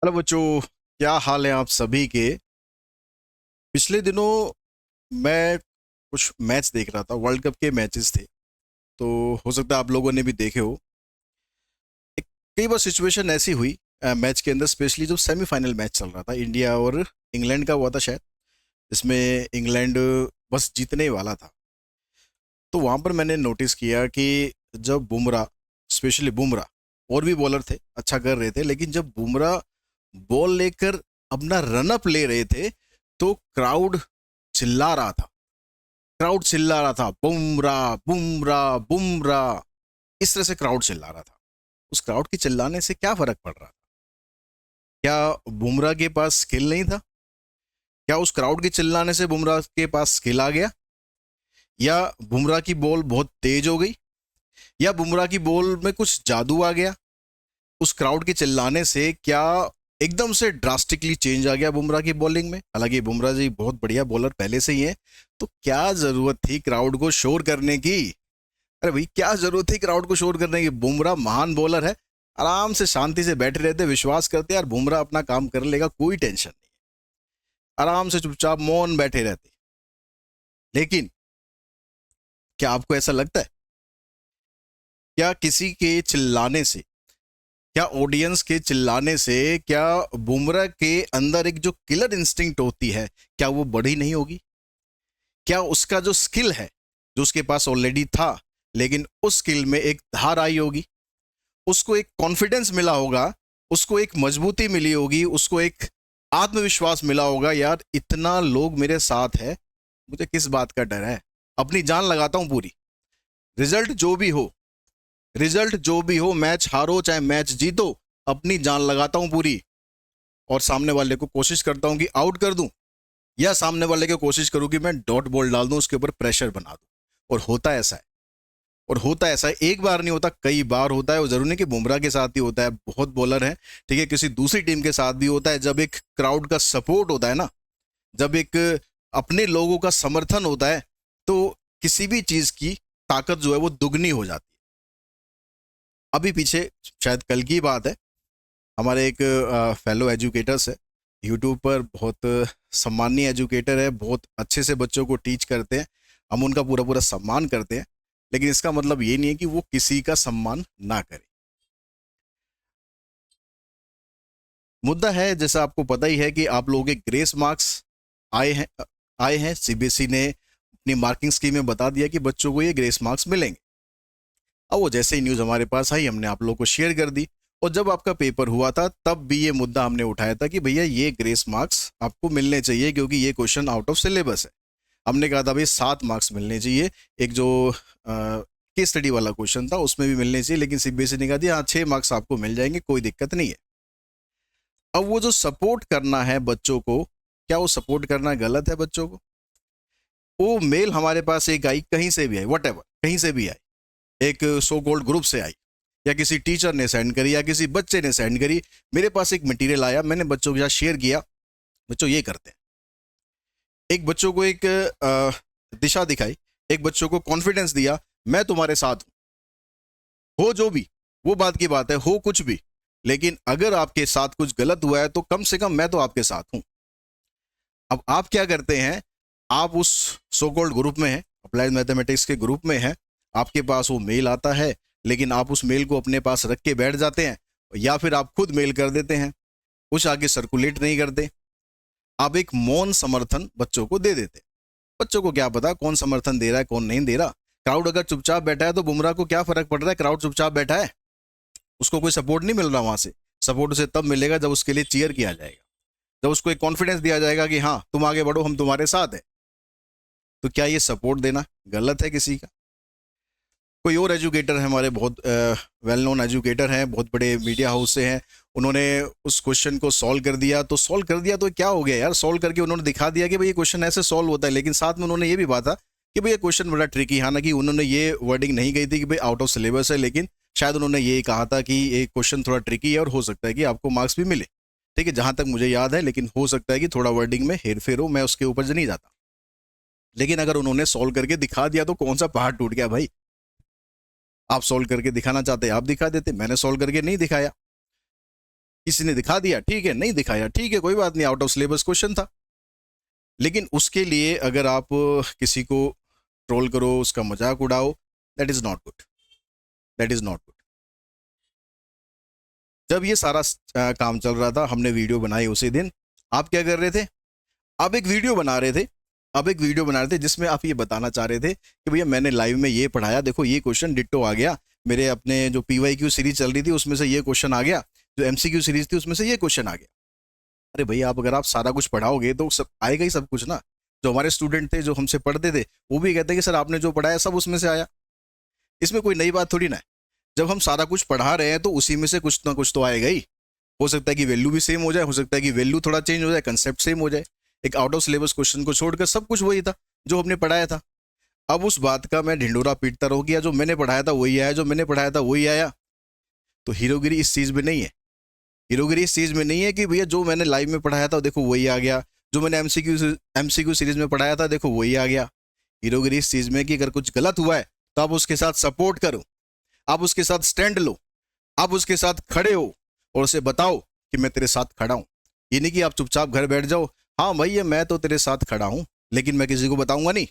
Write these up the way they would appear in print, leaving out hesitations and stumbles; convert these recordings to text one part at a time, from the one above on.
Hello बच्चों, क्या हाल है आप सभी के। पिछले दिनों मैं कुछ मैच देख रहा था, वर्ल्ड कप के मैचेस थे। तो हो सकता है आप लोगों ने भी देखे हो। एक कई बार सिचुएशन ऐसी हुई मैच के अंदर, स्पेशली जब सेमीफाइनल मैच चल रहा था इंडिया और इंग्लैंड का हुआ था शायद, जिसमें इंग्लैंड बस जीतने ही वाला था। तो वहाँ पर मैंने नोटिस किया कि जब बुमराह, स्पेशली बुमराह, और भी बॉलर थे अच्छा कर रहे थे, लेकिन जब बुमराह बॉल लेकर अपना रनअप ले रहे थे तो क्राउड चिल्ला रहा था। क्राउड चिल्ला रहा था, बुमराह बुमराह बुमराह। इस तरह से क्राउड चिल्ला रहा था। उस क्राउड के चिल्लाने से क्या फर्क पड़ रहा था? क्या बुमराह के पास स्किल नहीं था? क्या उस क्राउड के चिल्लाने से बुमराह के पास स्किल आ गया? या बुमराह की बॉल बहुत तेज हो गई? या बुमराह की बॉल में कुछ जादू आ गया? उस क्राउड के चिल्लाने से क्या एकदम से ड्रास्टिकली चेंज आ गया बुमराह की बॉलिंग में? हालांकि बुमराह जी बहुत बढ़िया बॉलर पहले से ही है। तो क्या जरूरत थी क्राउड को शोर करने की? अरे भाई, क्या जरूरत थी क्राउड को शोर करने की? बुमराह महान बॉलर है। आराम से शांति से बैठे रहते, विश्वास करते यार बुमराह अपना काम कर लेगा, कोई टेंशन नहीं। आराम से चुपचाप मौन बैठे रहते। लेकिन क्या आपको ऐसा लगता है? क्या किसी के चिल्लाने से, क्या ऑडियंस के चिल्लाने से, क्या बुमराह के अंदर एक जो किलर इंस्टिंक्ट होती है, क्या वो बढ़ी नहीं होगी? क्या उसका जो स्किल है, जो उसके पास ऑलरेडी था, लेकिन उस स्किल में एक धार आई होगी, उसको एक कॉन्फिडेंस मिला होगा, उसको एक मजबूती मिली होगी, उसको एक आत्मविश्वास मिला होगा, यार इतना लोग मेरे साथ है, मुझे किस बात का डर है, अपनी जान लगाता हूं पूरी। रिजल्ट जो भी हो, रिजल्ट जो भी हो, मैच हारो चाहे मैच जीतो, अपनी जान लगाता हूं पूरी। और सामने वाले को कोशिश करता हूं कि आउट कर दूं, या सामने वाले को कोशिश करूं कि मैं डॉट बॉल डाल दूं, उसके ऊपर प्रेशर बना दूं। और होता ऐसा है, और होता ऐसा है, एक बार नहीं होता, कई बार होता है। वो जरूरी नहीं कि बुमराह के साथ ही होता है, बहुत बॉलर हैं, ठीक है, किसी दूसरी टीम के साथ भी होता है। जब एक क्राउड का सपोर्ट होता है ना, जब एक अपने लोगों का समर्थन होता है, तो किसी भी चीज की ताकत जो है वो दुगनी हो जाती है। अभी पीछे, शायद कल की बात है, हमारे एक फेलो एजुकेटर्स है, यूट्यूब पर बहुत सम्मानीय एजुकेटर है, बहुत अच्छे से बच्चों को टीच करते हैं। हम उनका पूरा पूरा सम्मान करते हैं, लेकिन इसका मतलब ये नहीं है कि वो किसी का सम्मान ना करें। मुद्दा है, जैसा आपको पता ही है, कि आप लोगों के ग्रेस मार्क्स आए हैं। सीबीएसई ने अपनी मार्किंग स्कीम में बता दिया कि बच्चों को ये ग्रेस मार्क्स मिलेंगे। अब वो जैसे ही न्यूज़ हमारे पास आई, हमने आप लोगों को शेयर कर दी। और जब आपका पेपर हुआ था, तब भी ये मुद्दा हमने उठाया था कि भैया ये ग्रेस मार्क्स आपको मिलने चाहिए, क्योंकि ये क्वेश्चन आउट ऑफ सिलेबस है। हमने कहा था भाई 7 मार्क्स मिलने चाहिए। एक जो केस स्टडी वाला क्वेश्चन था उसमें भी मिलने चाहिए, लेकिन सीबीएसई ने कहा दिया हाँ 6 मार्क्स आपको मिल जाएंगे, कोई दिक्कत नहीं है। अब वो जो सपोर्ट करना है बच्चों को, क्या वो सपोर्ट करना गलत है बच्चों को? वो मेल हमारे पास एक आई, कहीं से भी आई, वट एवर, कहीं से भी आई, एक सो कॉल्ड ग्रुप से आई, या किसी टीचर ने सेंड करी, या किसी बच्चे ने सेंड करी, मेरे पास एक मटेरियल आया, मैंने बच्चों के साथ शेयर किया। बच्चों ये करते हैं, एक बच्चों को एक दिशा दिखाई, एक बच्चों को कॉन्फिडेंस दिया, मैं तुम्हारे साथ हूं, हो जो भी, वो बात की बात है, हो कुछ भी, लेकिन अगर आपके साथ कुछ गलत हुआ है तो कम से कम मैं तो आपके साथ हूं। अब आप क्या करते हैं, आप उस सो कॉल्ड ग्रुप में हैं, अप्लाइड मैथमेटिक्स के ग्रुप में हैं, आपके पास वो मेल आता है, लेकिन आप उस मेल को अपने पास रख के बैठ जाते हैं, या फिर आप खुद मेल कर देते हैं, कुछ आगे सर्कुलेट नहीं करते, आप एक मौन समर्थन बच्चों को दे देते हैं। बच्चों को क्या पता कौन समर्थन दे रहा है कौन नहीं दे रहा। क्राउड अगर चुपचाप बैठा है तो बुमराह को क्या फर्क पड़ रहा है? क्राउड चुपचाप बैठा है, उसको कोई सपोर्ट नहीं मिल रहा वहां से। सपोर्ट उसे तब मिलेगा जब उसके लिए चीयर किया जाएगा, जब उसको एक कॉन्फिडेंस दिया जाएगा कि हाँ तुम आगे बढ़ो, हम तुम्हारे साथ हैं। तो क्या ये सपोर्ट देना गलत है किसी का? कोई और एजुकेटर है हमारे, बहुत वेल नोन एजुकेटर हैं, बहुत बड़े मीडिया हाउस से हैं, उन्होंने उस क्वेश्चन को सॉल्व कर दिया। तो सॉल्व कर दिया तो क्या हो गया यार, सॉल्व करके उन्होंने दिखा दिया कि भाई ये क्वेश्चन ऐसे सॉल्व होता है, लेकिन साथ में उन्होंने ये भी बात कि भाई ये क्वेश्चन बड़ा ट्रिकी। हालांकि उन्होंने ये वर्डिंग नहीं कही थी कि भाई आउट ऑफ सिलेबस है, लेकिन शायद उन्होंने ये कहा था कि ये क्वेश्चन थोड़ा ट्रिकी है और हो सकता है कि आपको मार्क्स भी मिले। ठीक है, जहां तक मुझे याद है, लेकिन हो सकता है कि थोड़ा वर्डिंग में हेर फेर हो, मैं उसके ऊपर नहीं जाता। लेकिन अगर उन्होंने सॉल्व करके दिखा दिया तो कौन सा पहाड़ टूट गया भाई? आप सॉल्व करके दिखाना चाहते आप दिखा देते, मैंने सॉल्व करके नहीं दिखाया। किसी ने दिखा दिया ठीक है, नहीं दिखाया ठीक है, कोई बात नहीं, आउट ऑफ सिलेबस क्वेश्चन था। लेकिन उसके लिए अगर आप किसी को ट्रोल करो, उसका मजाक उड़ाओ, that is not good, that is not good. जब ये सारा काम चल रहा था, हमने वीडियो बनाई उसी दिन, आप क्या कर रहे थे? आप एक वीडियो बना रहे थे, आप एक वीडियो बना रहे थे जिसमें आप ये बताना चाह रहे थे कि भैया मैंने लाइव में ये पढ़ाया, देखो ये क्वेश्चन डिट्टो आ गया, मेरे अपने जो PYQ सीरीज चल रही थी उसमें से ये क्वेश्चन आ गया, जो MCQ सीरीज थी उसमें से ये क्वेश्चन आ गया। अरे भैया आप अगर आप सारा कुछ पढ़ाओगे तो सब आएगा ही, सब कुछ ना। जो हमारे स्टूडेंट थे जो हमसे पढ़ते थे वो भी कहते हैं कि सर आपने जो पढ़ाया सब उसमें से आया, इसमें कोई नई बात थोड़ी ना है। जब हम सारा कुछ पढ़ा रहे हैं तो उसी में से कुछ ना कुछ तो आएगा ही। हो सकता है कि वैल्यू भी सेम हो जाए, हो सकता है कि वैल्यू थोड़ा चेंज हो जाए, कंसेप्ट सेम हो जाए। एक आउट ऑफ सिलेबस क्वेश्चन को छोड़कर सब कुछ वही था जो हमने पढ़ाया था। अब उस बात का मैं ढिंडोरा पीटता रहूं कि जो मैंने पढ़ाया था वही आया, जो मैंने पढ़ाया था वही आया, तो हीरोगिरी इस चीज में नहीं है। हीरोगिरी इस चीज में नहीं है कि भैया जो मैंने लाइव में पढ़ाया था देखो वही आ गया, जो मैंने एमसीक्यू सीरीज में पढ़ाया था देखो वही आ गया। हीरोगिरी इस चीज में कि अगर कुछ गलत हुआ है तो आप उसके साथ सपोर्ट करो, आप उसके साथ स्टैंड लो, आप उसके साथ खड़े हो और उसे बताओ कि मैं तेरे साथ खड़ा हूं। ये नहीं कि आप चुपचाप घर बैठ जाओ, हाँ भैया मैं तो तेरे साथ खड़ा हूं लेकिन मैं किसी को बताऊंगा नहीं,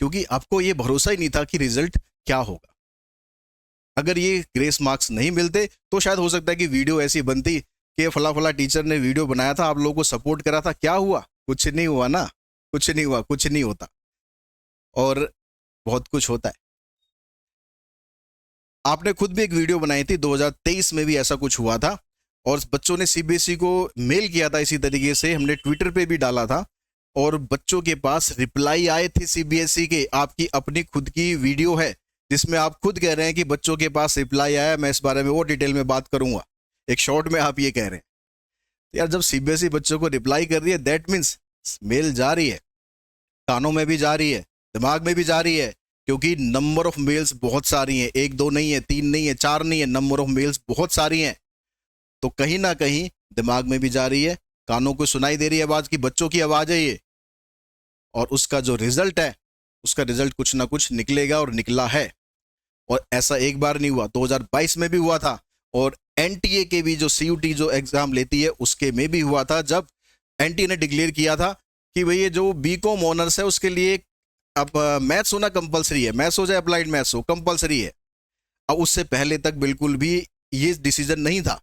क्योंकि आपको ये भरोसा ही नहीं था कि रिजल्ट क्या होगा। अगर ये ग्रेस मार्क्स नहीं मिलते तो शायद हो सकता है कि वीडियो ऐसी बनती कि फला फला टीचर ने वीडियो बनाया था, आप लोगों को सपोर्ट करा था, क्या हुआ? कुछ नहीं हुआ ना, कुछ नहीं हुआ, कुछ नहीं होता, और बहुत कुछ होता है। आपने खुद भी एक वीडियो बनाई थी 2023 में भी ऐसा कुछ हुआ था, और बच्चों ने CBSE को मेल किया था इसी तरीके से, हमने ट्विटर पे भी डाला था और बच्चों के पास रिप्लाई आए थे CBSE के। आपकी अपनी खुद की वीडियो है जिसमें आप खुद कह रहे हैं कि बच्चों के पास रिप्लाई आया, मैं इस बारे में वो डिटेल में बात करूंगा। एक शॉर्ट में आप ये कह रहे हैं। तो यार जब CBSE बच्चों को रिप्लाई कर रही है दैट मीन्स मेल जा रही है, कानों में भी जा रही है, दिमाग में भी जा रही है, क्योंकि नंबर ऑफ मेल्स बहुत सारी हैं, एक दो नहीं है, तीन नहीं है, चार नहीं है, नंबर ऑफ मेल्स बहुत सारी हैं। तो कहीं ना कहीं दिमाग में भी जा रही है, कानों को सुनाई दे रही है आवाज की, बच्चों की आवाज है ये, और उसका जो रिजल्ट है उसका रिजल्ट कुछ ना कुछ निकलेगा और निकला है। और ऐसा एक बार नहीं हुआ, 2022 में भी हुआ था, और NTA के भी जो CUT जो एग्जाम लेती है उसके में भी हुआ था, जब NTA ने डिक्लेयर किया था कि भाई ये जो BCom ऑनर्स है उसके लिए अब मैथ्स होना कंपलसरी है, मैथ्स हो चाहे अप्लाइड मैथ्स हो, कंपलसरी है। अब उससे पहले तक बिल्कुल भी ये डिसीजन नहीं था।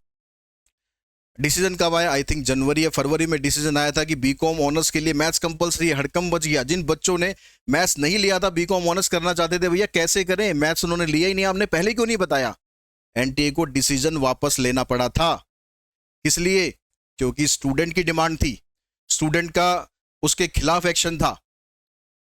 डिसीजन कब आया? आई थिंक जनवरी या फरवरी में डिसीजन आया था कि BCom ऑनर्स के लिए मैथ्स कंपलसरी है। हड़कंप बच गया। जिन बच्चों ने मैथ्स नहीं लिया था, BCom ऑनर्स करना चाहते थे, भैया कैसे करें, मैथ्स उन्होंने लिया ही नहीं, आपने पहले क्यों नहीं बताया? NTA को डिसीजन वापस लेना पड़ा था। किस लिए? क्योंकि स्टूडेंट की डिमांड थी, स्टूडेंट का उसके खिलाफ एक्शन था,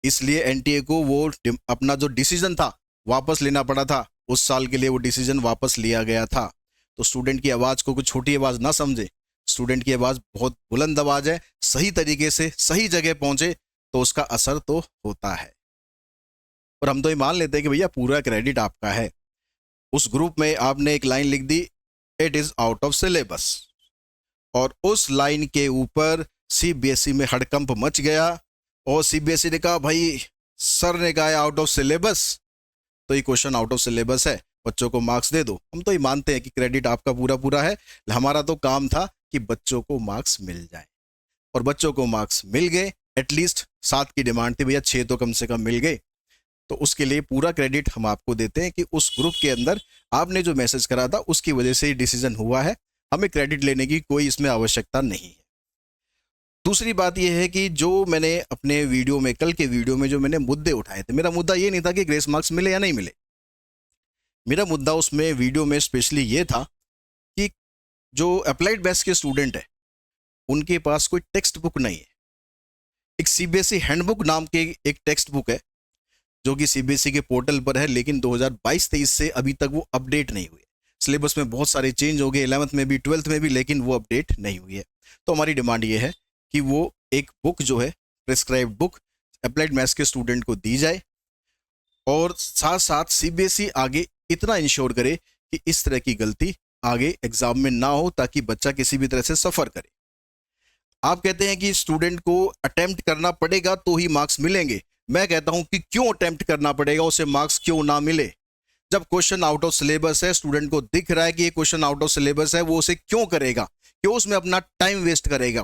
इसलिए NTA को वो अपना जो डिसीजन था वापस लेना पड़ा था। उस साल के लिए वो डिसीजन वापस लिया गया था। तो स्टूडेंट की आवाज को कोई छोटी आवाज ना समझे, स्टूडेंट की आवाज बहुत बुलंद आवाज है, सही तरीके से सही जगह पहुंचे तो उसका असर तो होता है। और हम तो ये मान लेते हैं कि भैया पूरा क्रेडिट आपका है। उस ग्रुप में आपने एक लाइन लिख दी, it is out of syllabus, और उस लाइन के ऊपर CBSE में हड़कंप मच गया, और CBSE ने कहा भाई सर ने कहा आउट ऑफ सिलेबस, तो ये क्वेश्चन आउट ऑफ सिलेबस है, बच्चों को मार्क्स दे दो। हम तो ये मानते हैं कि क्रेडिट आपका पूरा पूरा है, हमारा तो काम था कि बच्चों को मार्क्स मिल जाए, और बच्चों को मार्क्स मिल गए। एटलीस्ट 7 की डिमांड थी भैया, 6 तो कम से कम मिल गए। तो उसके लिए पूरा क्रेडिट हम आपको देते हैं कि उस ग्रुप के अंदर आपने जो मैसेज करा था उसकी वजह से ही डिसीजन हुआ है, हमें क्रेडिट लेने की कोई इसमें आवश्यकता नहीं है। दूसरी बात यह है कि जो मैंने अपने वीडियो में, कल के वीडियो में जो मैंने मुद्दे उठाए थे, मेरा मुद्दा ये नहीं था कि ग्रेस मार्क्स मिले या नहीं मिले। मेरा मुद्दा उसमें वीडियो में स्पेशली ये था कि जो अप्लाइड मैथ्स के स्टूडेंट है उनके पास कोई टेक्स्ट बुक नहीं है। एक CBSE हैंडबुक नाम के एक टेक्स्ट बुक है जो कि CBSE के पोर्टल पर है, लेकिन 2022-23 से अभी तक वो अपडेट नहीं हुई है। सिलेबस में बहुत सारे चेंज हो गए, 11th में भी 12th में भी, लेकिन वो अपडेट नहीं हुई है। तो हमारी डिमांड ये है कि वो एक बुक जो है, प्रिस्क्राइब्ड बुक, अप्लाइड मैथ्स के स्टूडेंट को दी जाए, और साथ साथ CBSE आगे इतना इंश्योर करे कि इस तरह की गलती आगे एग्जाम में ना हो, ताकि बच्चा किसी भी तरह से सफर करे। आप कहते हैं कि स्टूडेंट को अटेम्प्ट करना पड़ेगा तो ही मार्क्स मिलेंगे। मैं कहता हूं कि क्यों अटेम्प्ट करना पड़ेगा, उसे मार्क्स क्यों ना मिले। जब क्वेश्चन आउट ऑफ सिलेबस है, स्टूडेंट को दिख रहा है कि ये क्वेश्चन आउट ऑफ सिलेबस है, वो उसे क्यों करेगा? क्यों उसमें अपना टाइम वेस्ट करेगा?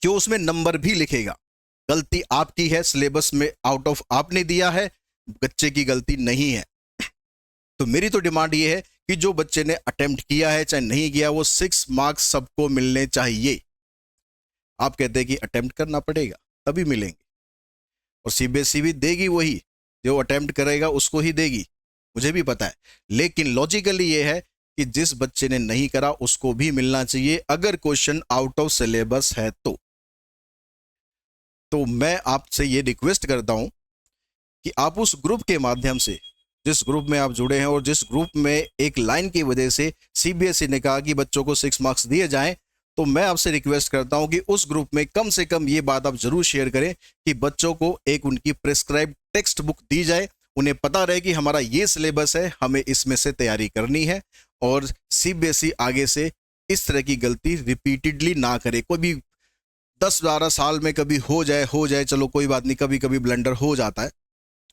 क्यों उसमें नंबर भी लिखेगा? गलती आपकी है, सिलेबस में आउट ऑफ आपने दिया है, बच्चे की गलती नहीं है। तो मेरी तो डिमांड ये है कि जो बच्चे ने अटेम्प्ट किया है चाहे नहीं किया, वो 6 मार्क्स सबको मिलने चाहिए। आप कहते हैं कि अटेम्प्ट करना पड़ेगा तभी मिलेंगे, और सीबीएसई भी देगी, वही जो अटेम्प्ट करेगा उसको ही देगी, मुझे भी पता है। लेकिन लॉजिकली ये है कि जिस बच्चे ने नहीं करा उसको भी मिलना चाहिए, अगर क्वेश्चन आउट ऑफ सिलेबस है तो मैं आपसे ये रिक्वेस्ट करता हूं कि आप उस ग्रुप के माध्यम से, जिस ग्रुप में आप जुड़े हैं और जिस ग्रुप में एक लाइन की वजह से सीबीएसई ने कहा कि बच्चों को 6 मार्क्स दिए जाएं, तो मैं आपसे रिक्वेस्ट करता हूं कि उस ग्रुप में कम से कम ये बात आप जरूर शेयर करें कि बच्चों को एक उनकी प्रिस्क्राइब टेक्स्ट बुक दी जाए, उन्हें पता रहे कि हमारा ये सिलेबस है, हमें इसमें से तैयारी करनी है, और सीबीएसई आगे से इस तरह की गलती रिपीटेडली ना करे। कोई भी 10-12 साल में कभी हो जाए, चलो कोई बात नहीं, कभी कभी ब्लंडर हो जाता है,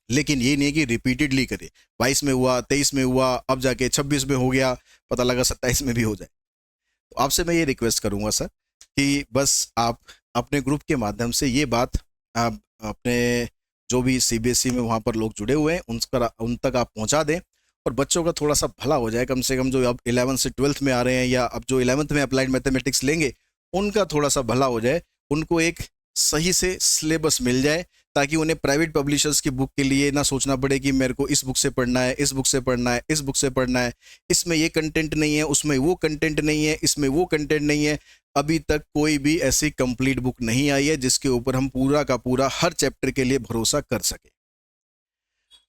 लेकिन ये नहीं है कि रिपीटेडली करे। 22 में हुआ, 23 में हुआ, अब जाके 26 में हो गया, पता लगा 27 में भी हो जाए। तो आपसे मैं ये रिक्वेस्ट करूंगा सर कि बस आप अपने ग्रुप के माध्यम से ये बात आप अपने जो भी सीबीएसई में वहाँ पर लोग जुड़े हुए हैं उन तक आप पहुँचा दें, और बच्चों का थोड़ा सा भला हो जाए। कम से कम जो अब 11th से 12th में आ रहे हैं, या अब जो 11th में अप्लाइड मैथमेटिक्स लेंगे, उनका थोड़ा सा भला हो जाए, उनको एक सही से सिलेबस मिल जाए, ताकि उन्हें प्राइवेट पब्लिशर्स की बुक के लिए ना सोचना पड़े कि मेरे को इस बुक से पढ़ना है, इस बुक से पढ़ना है, इस बुक से पढ़ना है, इसमें ये कंटेंट नहीं है, उसमें वो कंटेंट नहीं है, इसमें वो कंटेंट नहीं है। अभी तक कोई भी ऐसी कंप्लीट बुक नहीं आई है जिसके ऊपर हम पूरा का पूरा हर चैप्टर के लिए भरोसा कर सके।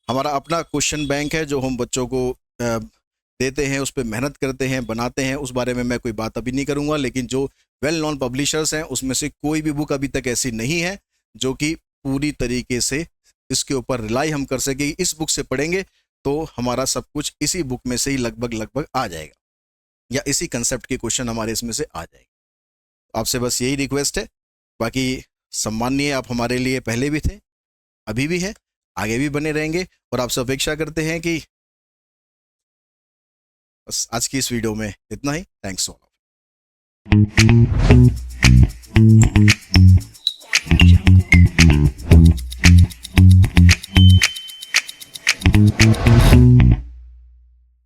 हमारा अपना क्वेश्चन बैंक है जो हम बच्चों को देते हैं, उस पर मेहनत करते हैं, बनाते हैं, उस बारे में मैं कोई बात अभी नहीं करूंगा। लेकिन जो वेल नॉन पब्लिशर्स हैं उसमें से कोई भी बुक अभी तक ऐसी नहीं है जो कि पूरी तरीके से इसके ऊपर रिलाई हम कर सके, इस बुक से पढ़ेंगे तो हमारा सब कुछ इसी बुक में से ही लगभग आ जाएगा, या इसी कंसेप्ट के क्वेश्चन हमारे इसमें से आ जाएंगे। आपसे बस यही रिक्वेस्ट है। बाकी सम्माननीय आप हमारे लिए पहले भी थे, अभी भी है, आगे भी बने रहेंगे, और आपसे अपेक्षा करते हैं कि बस आज की इस वीडियो में इतना ही। Thanks all.